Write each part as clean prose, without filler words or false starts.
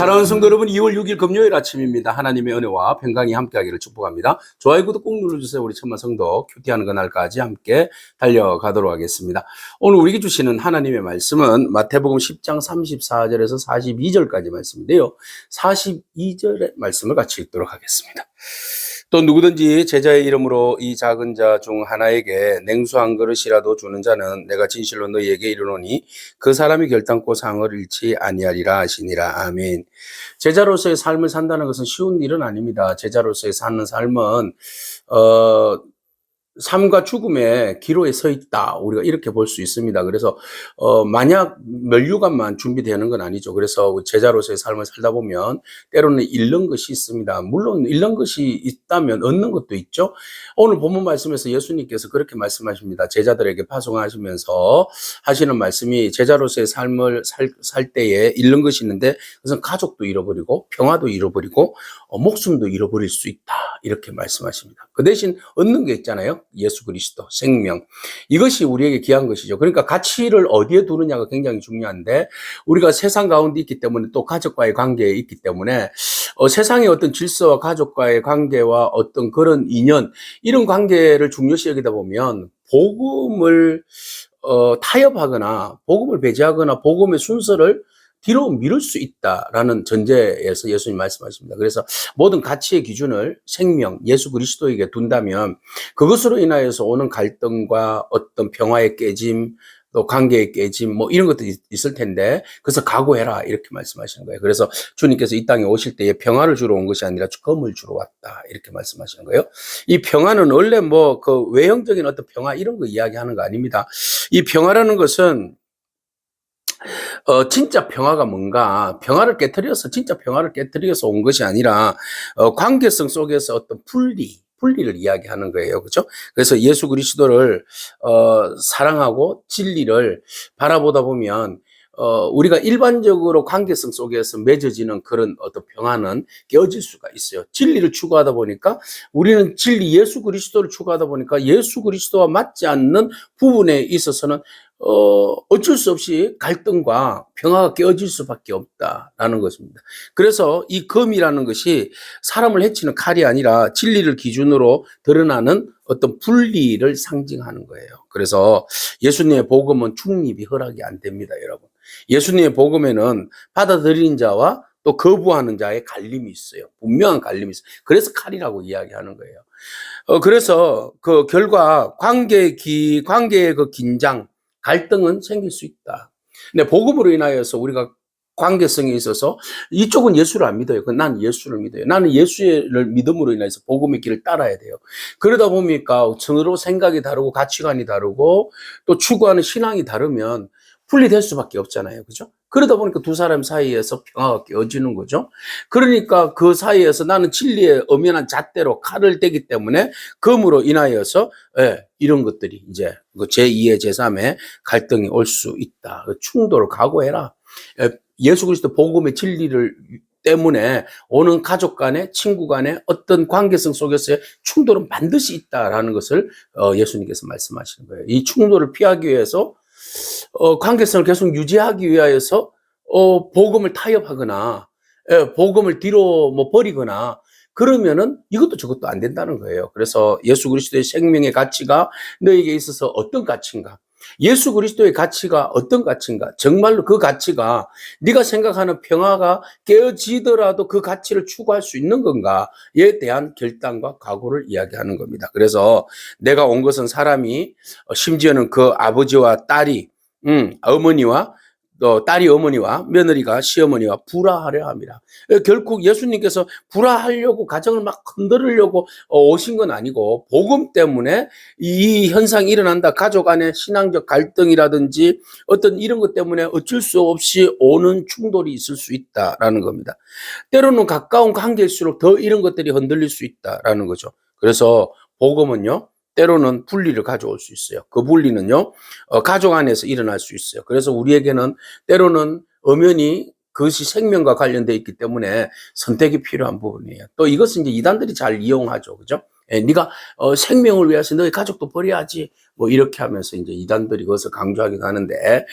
사랑하는 성도 여러분, 2월 6일 금요일 아침입니다. 하나님의 은혜와 평강이 함께하기를 축복합니다. 좋아요, 구독 꼭 눌러주세요. 우리 천만 성도 큐티하는 그날까지 함께 달려가도록 하겠습니다. 오늘 우리에게 주시는 하나님의 말씀은 마태복음 10장 34절에서 42절까지 말씀인데요. 42절의 말씀을 같이 읽도록 하겠습니다. 또 누구든지 제자의 이름으로 이 작은 자 중 하나에게 냉수 한 그릇이라도 주는 자는 내가 진실로 너희에게 이르노니 그 사람이 결단코 상을 잃지 아니하리라 하시니라. 아멘. 제자로서의 삶을 산다는 것은 쉬운 일은 아닙니다. 제자로서의 사는 삶은 삶과 죽음의 기로에 서 있다. 우리가 이렇게 볼 수 있습니다. 그래서 만약 면류관만 준비되는 건 아니죠. 그래서 제자로서의 삶을 살다 보면 때로는 잃는 것이 있습니다. 물론 잃는 것이 있다면 얻는 것도 있죠. 오늘 본문 말씀에서 예수님께서 그렇게 말씀하십니다. 제자들에게 파송하시면서 하시는 말씀이 제자로서의 삶을 살 때에 잃는 것이 있는데 그것은 가족도 잃어버리고 평화도 잃어버리고 목숨도 잃어버릴 수 있다. 이렇게 말씀하십니다. 그 대신 얻는 게 있잖아요. 예수 그리스도, 생명. 이것이 우리에게 귀한 것이죠. 그러니까 가치를 어디에 두느냐가 굉장히 중요한데 우리가 세상 가운데 있기 때문에 또 가족과의 관계에 있기 때문에 세상의 어떤 질서와 가족과의 관계와 어떤 그런 인연, 이런 관계를 중요시 여기다 보면 복음을 타협하거나 복음을 배제하거나 복음의 순서를 뒤로 미룰 수 있다라는 전제에서 예수님 말씀하십니다. 그래서 모든 가치의 기준을 생명, 예수 그리스도에게 둔다면 그것으로 인하여서 오는 갈등과 어떤 평화의 깨짐, 또 관계의 깨짐, 뭐 이런 것들이 있을 텐데 그래서 각오해라 이렇게 말씀하시는 거예요. 그래서 주님께서 이 땅에 오실 때에 평화를 주러 온 것이 아니라 검을 주러 왔다 이렇게 말씀하시는 거예요. 이 평화는 원래 뭐 그 외형적인 어떤 평화 이런 거 이야기하는 거 아닙니다. 이 평화라는 것은 진짜 평화가 뭔가, 진짜 평화를 깨뜨려서 온 것이 아니라, 관계성 속에서 어떤 분리를 이야기하는 거예요. 그죠? 그래서 예수 그리스도를, 사랑하고 진리를 바라보다 보면, 우리가 일반적으로 관계성 속에서 맺어지는 그런 어떤 평화는 깨어질 수가 있어요. 진리를 추구하다 보니까 우리는 예수 그리스도를 추구하다 보니까 예수 그리스도와 맞지 않는 부분에 있어서는 어쩔 수 없이 갈등과 평화가 깨어질 수밖에 없다라는 것입니다. 그래서 이 검이라는 것이 사람을 해치는 칼이 아니라 진리를 기준으로 드러나는 어떤 분리를 상징하는 거예요. 그래서 예수님의 복음은 중립이 허락이 안 됩니다, 여러분. 예수님의 복음에는 받아들이는 자와 또 거부하는 자의 갈림이 있어요. 분명한 갈림이 있어요. 그래서 칼이라고 이야기하는 거예요. 그래서 그 결과 관계의 그 긴장, 갈등은 생길 수 있다. 근데 복음으로 인하여서 우리가 관계성에 있어서 이쪽은 예수를 안 믿어요. 난 예수를 믿어요. 나는 예수를 믿음으로 인해서 복음의 길을 따라야 돼요. 그러다 보니까 서로 생각이 다르고 가치관이 다르고 또 추구하는 신앙이 다르면 분리될 수밖에 없잖아요. 그죠? 그러다 보니까 두 사람 사이에서 평화가 깨어지는 거죠. 그러니까 그 사이에서 나는 진리의 엄연한 잣대로 칼을 대기 때문에 검으로 인하여서 이런 것들이 이제 제2의 제3의 갈등이 올 수 있다. 충돌을 각오해라. 예수 그리스도 복음의 진리를 때문에 오는 가족 간에 친구 간에 어떤 관계성 속에서의 충돌은 반드시 있다라는 것을 예수님께서 말씀하시는 거예요. 이 충돌을 피하기 위해서 관계성을 계속 유지하기 위하여서 복음을 타협하거나 복음을 뒤로 뭐 버리거나 그러면은 이것도 저것도 안 된다는 거예요. 그래서 예수 그리스도의 생명의 가치가 너에게 있어서 어떤 가치인가? 예수 그리스도의 가치가 어떤 가치인가? 정말로 그 가치가 네가 생각하는 평화가 깨어지더라도 그 가치를 추구할 수 있는 건가에 대한 결단과 각오를 이야기하는 겁니다. 그래서 내가 온 것은 사람이 심지어는 그 아버지와 딸이 어머니와 또 딸이 어머니와 며느리가 시어머니와 불화하려 합니다. 결국 예수님께서 불화하려고 가정을 막 흔들으려고 오신 건 아니고 복음 때문에 이 현상이 일어난다. 가족 안에 신앙적 갈등이라든지 어떤 이런 것 때문에 어쩔 수 없이 오는 충돌이 있을 수 있다라는 겁니다. 때로는 가까운 관계일수록 더 이런 것들이 흔들릴 수 있다라는 거죠. 그래서 복음은요. 때로는 분리를 가져올 수 있어요. 그 분리는요, 가족 안에서 일어날 수 있어요. 그래서 우리에게는 때로는 엄연히 그것이 생명과 관련되어 있기 때문에 선택이 필요한 부분이에요. 또 이것은 이제 이단들이 잘 이용하죠. 그죠? 네가 생명을 위해서 너희 가족도 버려야지. 뭐 이렇게 하면서 이제 이단들이 그것을 강조하기도 하는데,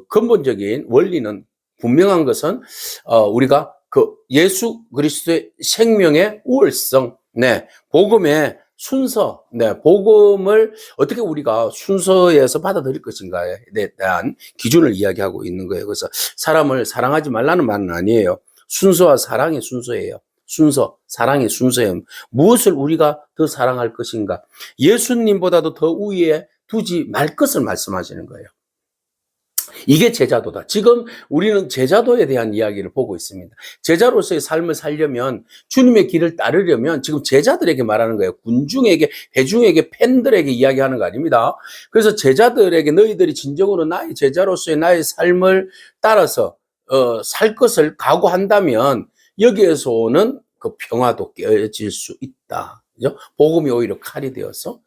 근본적인 원리는 분명한 것은 우리가 그 예수 그리스도의 생명의 우월성, 네, 복음의 순서, 네, 복음을 어떻게 우리가 순서에서 받아들일 것인가에 대한 기준을 이야기하고 있는 거예요. 그래서 사람을 사랑하지 말라는 말은 아니에요. 순서와 사랑의 순서예요. 순서, 사랑의 순서예요. 무엇을 우리가 더 사랑할 것인가? 예수님보다도 더 우위에 두지 말 것을 말씀하시는 거예요. 이게 제자도다. 지금 우리는 제자도에 대한 이야기를 보고 있습니다. 제자로서의 삶을 살려면, 주님의 길을 따르려면 지금 제자들에게 말하는 거예요. 군중에게, 회중에게, 팬들에게 이야기하는 거 아닙니다. 그래서 제자들에게 너희들이 진정으로 나의 제자로서의 나의 삶을 따라서 살 것을 각오한다면 여기에서 오는 그 평화도 깨어질 수 있다. 그죠? 복음이 오히려 칼이 되어서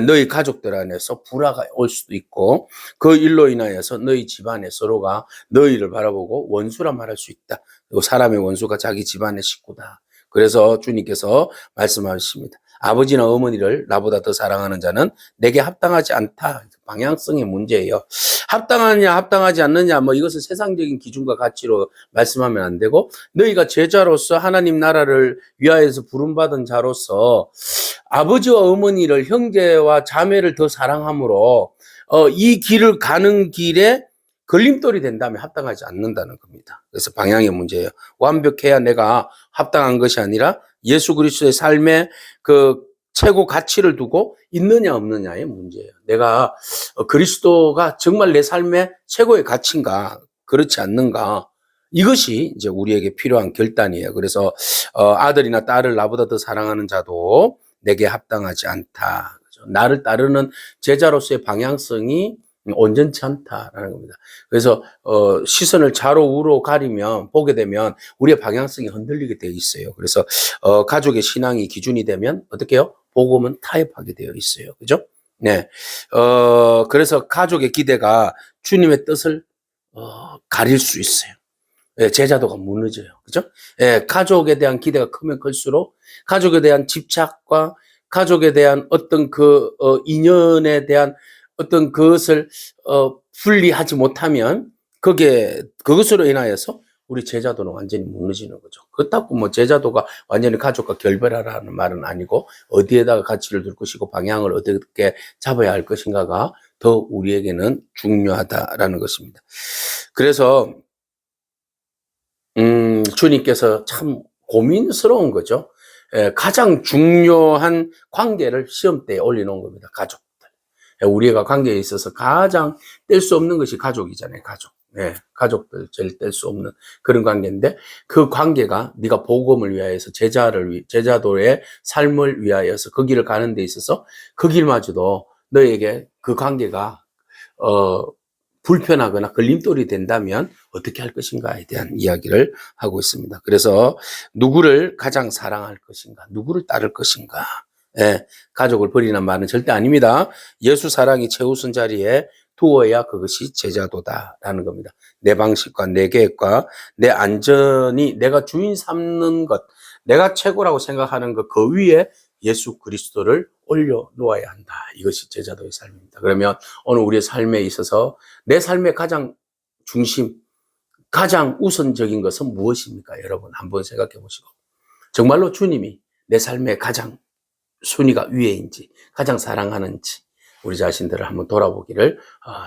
너희 가족들 안에서 불화가 올 수도 있고, 그 일로 인하여서 너희 집안에 서로가 너희를 바라보고 원수라 말할 수 있다. 그리고 사람의 원수가 자기 집안의 식구다. 그래서 주님께서 말씀하십니다. 아버지나 어머니를 나보다 더 사랑하는 자는 내게 합당하지 않다. 방향성의 문제예요. 합당하냐 합당하지 않느냐, 뭐 이것은 세상적인 기준과 가치로 말씀하면 안 되고, 너희가 제자로서 하나님 나라를 위하여서 부름받은 자로서 아버지와 어머니를, 형제와 자매를 더 사랑함으로 이 길을 가는 길에 걸림돌이 된다면 합당하지 않는다는 겁니다. 그래서 방향의 문제예요. 완벽해야 내가 합당한 것이 아니라 예수 그리스도의 삶의 그 최고 가치를 두고 있느냐 없느냐의 문제예요. 내가 그리스도가 정말 내 삶의 최고의 가치인가, 그렇지 않는가, 이것이 이제 우리에게 필요한 결단이에요. 그래서 아들이나 딸을 나보다 더 사랑하는 자도 내게 합당하지 않다. 나를 따르는 제자로서의 방향성이 온전치 않다라는 겁니다. 그래서 시선을 좌로 우로 가리면, 보게 되면 우리의 방향성이 흔들리게 되어 있어요. 그래서 가족의 신앙이 기준이 되면 어떻게 해요? 복음은 타협하게 되어 있어요. 그죠? 네. 그래서 가족의 기대가 주님의 뜻을 가릴 수 있어요. 예, 제자도가 무너져요. 그죠? 예, 가족에 대한 기대가 크면 클수록 가족에 대한 집착과 가족에 대한 어떤 그 인연에 대한 어떤 그것을 분리하지 못하면 그것으로 인하여서 우리 제자도는 완전히 무너지는 거죠. 그렇다고 뭐 제자도가 완전히 가족과 결별하라는 말은 아니고, 어디에다가 가치를 둘 것이고 방향을 어떻게 잡아야 할 것인가가 더 우리에게는 중요하다라는 것입니다. 그래서 주님께서 참 고민스러운 거죠. 가장 중요한 관계를 시험대에 올려놓은 겁니다. 가족들. 우리가 관계에 있어서 가장 뗄 수 없는 것이 가족이잖아요. 가족. 네, 가족들 제일 뗄 수 없는 그런 관계인데, 그 관계가 네가 복음을 위하여서 제자도의 삶을 위하여서 그 길을 가는 데 있어서 그 길마저도 너에게 그 관계가 불편하거나 걸림돌이 된다면 어떻게 할 것인가에 대한 이야기를 하고 있습니다. 그래서 누구를 가장 사랑할 것인가, 누구를 따를 것인가, 예, 가족을 버리는 말은 절대 아닙니다. 예수 사랑이 최우선 자리에 두어야 그것이 제자도다라는 겁니다. 내 방식과 내 계획과 내 안전이, 내가 주인 삼는 것, 내가 최고라고 생각하는 것, 그 위에 예수 그리스도를 올려놓아야 한다. 이것이 제자도의 삶입니다. 그러면 오늘 우리의 삶에 있어서 내 삶의 가장 중심, 가장 우선적인 것은 무엇입니까? 여러분 한번 생각해 보시고, 정말로 주님이 내 삶의 가장 순위가 위에인지, 가장 사랑하는지 우리 자신들을 한번 돌아보기를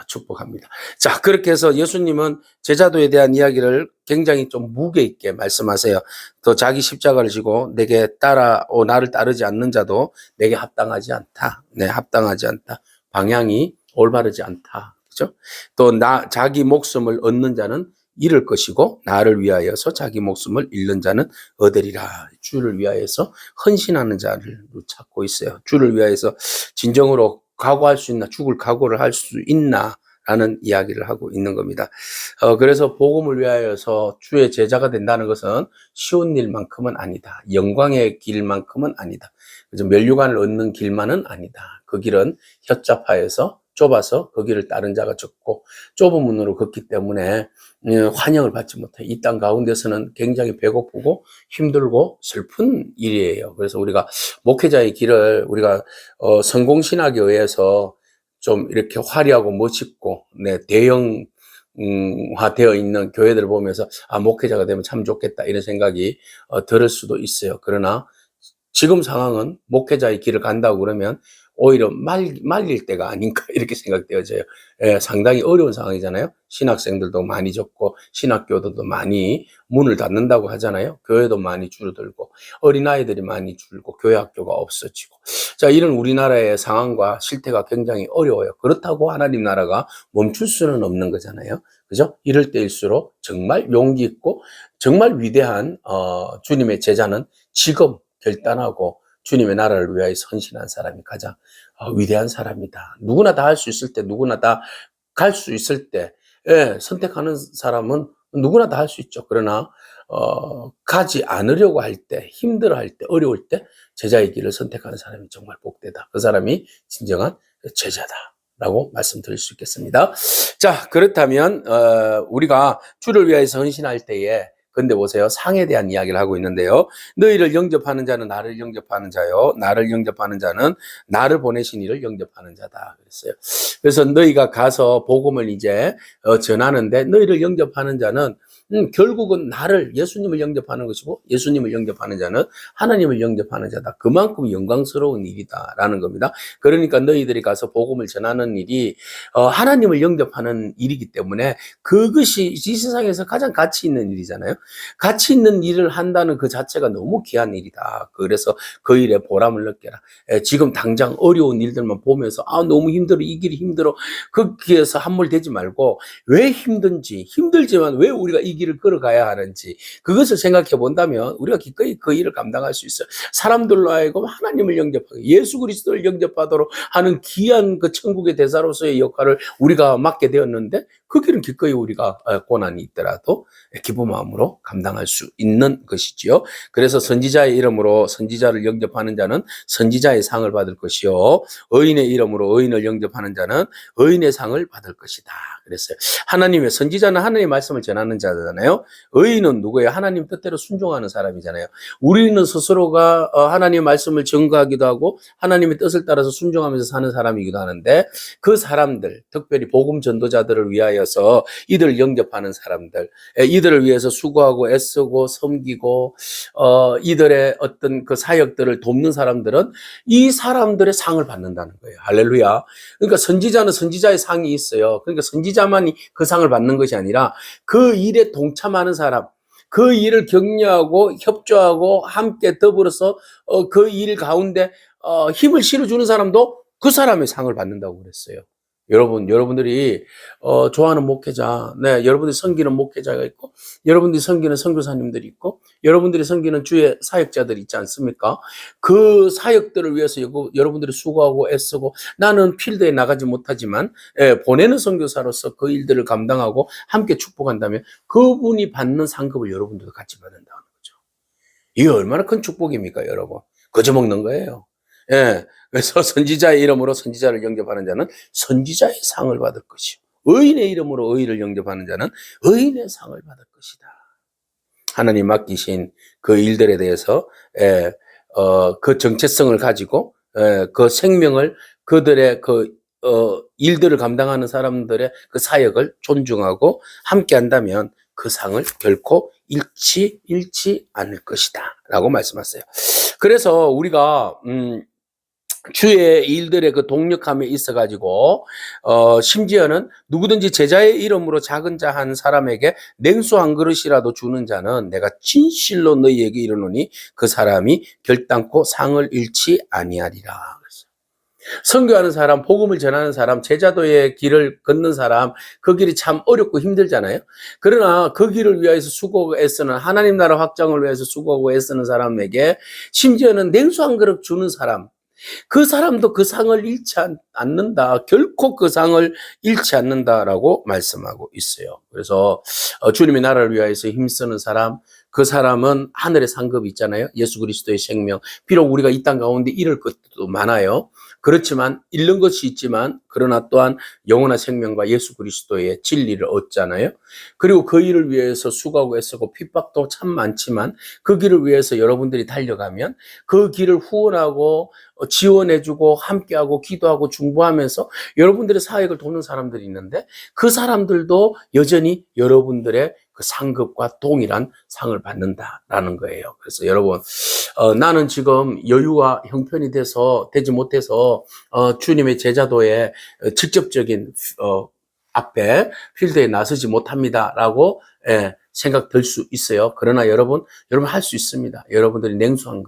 축복합니다. 자, 그렇게 해서 예수님은 제자도에 대한 이야기를 굉장히 좀 무게 있게 말씀하세요. 또 자기 십자가를 지고 내게 나를 따르지 않는 자도 내게 합당하지 않다. 네, 합당하지 않다. 방향이 올바르지 않다. 그죠? 또 자기 목숨을 얻는 자는 잃을 것이고, 나를 위하여서 자기 목숨을 잃는 자는 얻으리라. 주를 위하여서 헌신하는 자를 찾고 있어요. 주를 위하여서 진정으로 각오할 수 있나, 죽을 각오를 할 수 있나 라는 이야기를 하고 있는 겁니다. 그래서 복음을 위하여서 주의 제자가 된다는 것은 쉬운 일만큼은 아니다. 영광의 길만큼은 아니다. 그래서 면류관을 얻는 길만은 아니다. 그 길은 협잡하여서 좁아서 그 길을 따른 자가 적고, 좁은 문으로 걷기 때문에 환영을 받지 못해. 이 땅 가운데서는 굉장히 배고프고 힘들고 슬픈 일이에요. 그래서 우리가 목회자의 길을 우리가 성공신학에 의해서 좀 이렇게 화려하고 멋있고, 네, 대형 되어 있는 교회들을 보면서 목회자가 되면 참 좋겠다 이런 생각이 들을 수도 있어요. 그러나 지금 상황은 목회자의 길을 간다고 그러면 오히려 말릴 때가 아닌가 이렇게 생각되어져요. 예, 상당히 어려운 상황이잖아요. 신학생들도 많이 적고 신학교들도 많이 문을 닫는다고 하잖아요. 교회도 많이 줄어들고 어린아이들이 많이 줄고 교회 학교가 없어지고, 자, 이런 우리나라의 상황과 실태가 굉장히 어려워요. 그렇다고 하나님 나라가 멈출 수는 없는 거잖아요. 그죠? 이럴 때일수록 정말 용기 있고 정말 위대한 주님의 제자는 지금 결단하고 주님의 나라를 위하여 헌신한 사람이 가장 위대한 사람이다. 누구나 다 할 수 있을 때, 누구나 다 갈 수 있을 때, 예, 선택하는 사람은 누구나 다 할 수 있죠. 그러나 가지 않으려고 할 때, 힘들어할 때, 어려울 때 제자의 길을 선택하는 사람이 정말 복되다. 그 사람이 진정한 제자다라고 말씀드릴 수 있겠습니다. 자, 그렇다면 우리가 주를 위하여서 헌신할 때에, 근데 보세요. 상에 대한 이야기를 하고 있는데요. 너희를 영접하는 자는 나를 영접하는 자요. 나를 영접하는 자는 나를 보내신 이를 영접하는 자다. 그랬어요. 그래서 너희가 가서 복음을 이제 전하는데, 너희를 영접하는 자는 결국은 나를, 예수님을 영접하는 것이고, 예수님을 영접하는 자는 하나님을 영접하는 자다. 그만큼 영광스러운 일이다라는 겁니다. 그러니까 너희들이 가서 복음을 전하는 일이 하나님을 영접하는 일이기 때문에 그것이 이 세상에서 가장 가치 있는 일이잖아요. 가치 있는 일을 한다는 그 자체가 너무 귀한 일이다. 그래서 그 일에 보람을 느껴라. 지금 당장 어려운 일들만 보면서 너무 힘들어, 이 길이 힘들어, 거기에서 함몰되지 말고 왜 힘든지, 힘들지만 왜 우리가 이 길을 걸어가야 하는지 그것을 생각해 본다면 우리가 기꺼이 그 일을 감당할 수 있어요. 사람들로 하여금 하나님을 영접하고 예수 그리스도를 영접하도록 하는 귀한 그 천국의 대사로서의 역할을 우리가 맡게 되었는데, 그 길은 기꺼이 우리가 고난이 있더라도 기쁜 마음으로 감당할 수 있는 것이지요. 그래서 선지자의 이름으로 선지자를 영접하는 자는 선지자의 상을 받을 것이요, 의인의 이름으로 의인을 영접하는 자는 의인의 상을 받을 것이다. 그랬어요. 하나님의, 선지자는 하나님의 말씀을 전하는 자잖아요. 의인은 누구예요? 하나님 뜻대로 순종하는 사람이잖아요. 우리는 스스로가 하나님의 말씀을 증거하기도 하고 하나님의 뜻을 따라서 순종하면서 사는 사람이기도 하는데, 그 사람들, 특별히 복음 전도자들을 위하여서 이들을 영접하는 사람들, 이들을 위해서 수고하고 애쓰고 섬기고 이들의 어떤 그 사역들을 돕는 사람들은 이 사람들의 상을 받는다는 거예요. 할렐루야. 그러니까 선지자는 선지자의 상이 있어요. 그러니까 선지자만이 그 상을 받는 것이 아니라 그 일에 동참하는 사람, 그 일을 격려하고 협조하고 함께 더불어서 그 일 가운데 힘을 실어주는 사람도 그 사람의 상을 받는다고 그랬어요. 여러분들이 좋아하는 목회자, 네, 여러분들이 섬기는 목회자가 있고, 여러분들이 섬기는 선교사님들이 있고, 여러분들이 섬기는 주의 사역자들이 있지 않습니까? 그 사역들을 위해서 여러분들이 수고하고 애쓰고, 나는 필드에 나가지 못하지만 보내는 선교사로서 그 일들을 감당하고 함께 축복한다면 그분이 받는 상급을 여러분들도 같이 받는다는 거죠. 이게 얼마나 큰 축복입니까, 여러분? 거저 먹는 거예요. 예. 그래서 선지자의 이름으로 선지자를 영접하는 자는 선지자의 상을 받을 것이요, 의인의 이름으로 의인을 영접하는 자는 의인의 상을 받을 것이다. 하나님 맡기신 그 일들에 대해서 그 정체성을 가지고 그 생명을, 그들의 그 일들을 감당하는 사람들의 그 사역을 존중하고 함께 한다면 그 상을 결코 잃지 않을 것이다 라고 말씀하세요. 그래서 우리가 주의 일들의 그 동력함에 있어가지고 심지어는 누구든지 제자의 이름으로 작은 자 한 사람에게 냉수 한 그릇이라도 주는 자는 내가 진실로 너희에게 이르노니 그 사람이 결단코 상을 잃지 아니하리라. 선교하는 사람, 복음을 전하는 사람, 제자도의 길을 걷는 사람, 그 길이 참 어렵고 힘들잖아요. 그러나 그 길을 위해서 수고하고 애쓰는, 하나님 나라 확장을 위해서 수고하고 애쓰는 사람에게 심지어는 냉수 한 그릇 주는 사람, 그 사람도 그 상을 잃지 않는다. 결코 그 상을 잃지 않는다라고 말씀하고 있어요. 그래서 주님의 나라를 위하여서 힘쓰는 사람, 그 사람은 하늘의 상급이 있잖아요. 예수 그리스도의 생명. 비록 우리가 이 땅 가운데 잃을 것도 많아요. 그렇지만 잃는 것이 있지만 그러나 또한 영원한 생명과 예수 그리스도의 진리를 얻잖아요. 그리고 그 일을 위해서 수고하고 애쓰고 핍박도 참 많지만 그 길을 위해서 여러분들이 달려가면 그 길을 후원하고 지원해주고 함께하고 기도하고 중보하면서 여러분들의 사역을 돕는 사람들이 있는데 그 사람들도 여전히 여러분들의 그 상급과 동일한 상을 받는다라는 거예요. 그래서 여러분, 나는 지금 여유와 형편이 되지 못해서 주님의 제자도에 직접적인 앞에 필드에 나서지 못합니다라고 생각될 수 있어요. 그러나 여러분 할 수 있습니다. 여러분들이 냉수한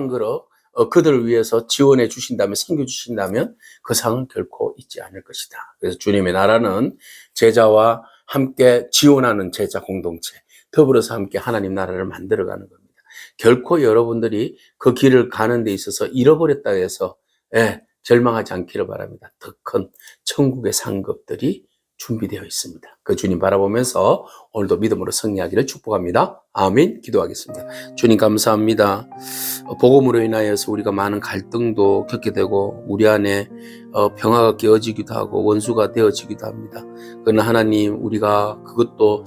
그릇 그들을 위해서 지원해 주신다면, 섬겨 주신다면 그 상은 결코 잊지 않을 것이다. 그래서 주님의 나라는 제자와 함께 지원하는 제자 공동체, 더불어서 함께 하나님 나라를 만들어가는 겁니다. 결코 여러분들이 그 길을 가는 데 있어서 잃어버렸다 해서 절망하지 않기를 바랍니다. 더 큰 천국의 상급들이 준비되어 있습니다. 그 주님 바라보면서 오늘도 믿음으로 승리하기를 축복합니다. 아멘. 기도하겠습니다. 주님 감사합니다. 복음으로 인하여서 우리가 많은 갈등도 겪게 되고 우리 안에 평화가 깨어지기도 하고 원수가 되어지기도 합니다. 그러나 하나님, 우리가 그것도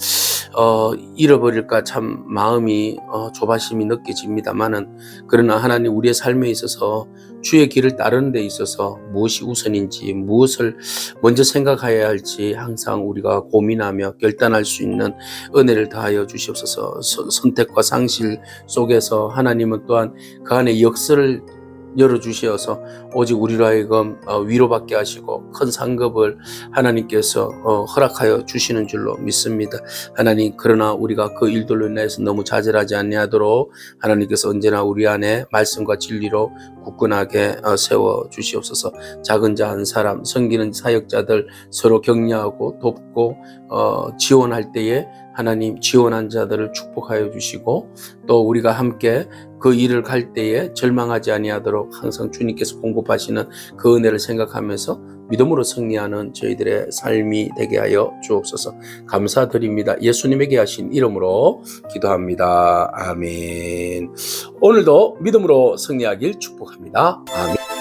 잃어버릴까 참 마음이 조바심이 느껴집니다만은, 그러나 하나님, 우리의 삶에 있어서 주의 길을 따르는 데 있어서 무엇이 우선인지, 무엇을 먼저 생각해야 할지 항상 우리가 고민하며 결단할 수 있는 은혜를 다하여 주시옵소서. 선택과 상실 속에서 하나님은 또한 그 안에 역사를 열어주시어서 오직 우리로 하여금 위로받게 하시고 큰 상급을 하나님께서 허락하여 주시는 줄로 믿습니다. 하나님, 그러나 우리가 그 일들로 인해서 너무 좌절하지 아니하도록 하나님께서 언제나 우리 안에 말씀과 진리로 굳건하게 세워 주시옵소서. 작은 자 한 사람, 섬기는 사역자들 서로 격려하고 돕고 지원할 때에 하나님, 지원한 자들을 축복하여 주시고 또 우리가 함께 그 일을 갈 때에 절망하지 아니하도록 항상 주님께서 공급하시는 그 은혜를 생각하면서 믿음으로 승리하는 저희들의 삶이 되게 하여 주옵소서. 감사드립니다. 예수님에게 하신 이름으로 기도합니다. 아멘. 오늘도 믿음으로 승리하길 축복합니다. 아멘.